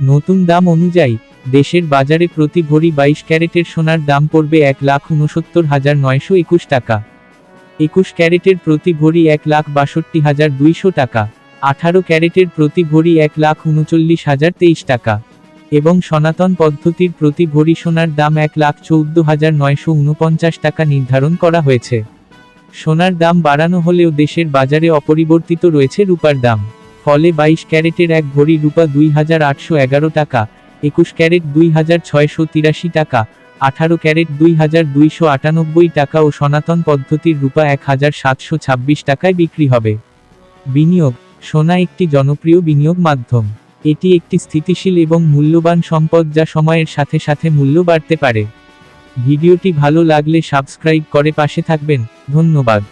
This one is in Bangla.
নতুন দাম অনুযায়ী দেশের বাজারে প্রতি ভরি 22 ক্যারেটের সোনার দাম পড়বে 1,69,921 টাকা। 21 ক্যারেটের প্রতি ভরি 1,62,200 টাকা। 18 ক্যারেটের প্রতি ভরি 1,39,023 টাকা। এবং সনাতন পদ্ধতির প্রতি ভরি সোনার দাম 1,14,949 টাকা নির্ধারণ করা হয়েছে। সোনার দাম বাড়ানো হলেও দেশের বাজারে অপরিবর্তিত রয়েছে রূপার দাম। ফলে 22 ক্যারেটের এক ভরি রূপা 2,811 টাকা, 21 ক্যারেট 2,683 টাকা, 18 ক্যারেট 2,298 টাকা ও সনাতন পদ্ধতির রূপা 1,726 টাকায় বিক্রি হবে। বিনিয়োগ: সোনা একটি জনপ্রিয় বিনিয়োগ মাধ্যম। এটি একটি স্থিতিশীল এবং মূল্যবান সম্পদ যা সময়ের সাথে সাথে মূল্য বাড়তে পারে। ভিডিওটি ভালো লাগলে সাবস্ক্রাইব করে পাশে থাকবেন। ধন্যবাদ।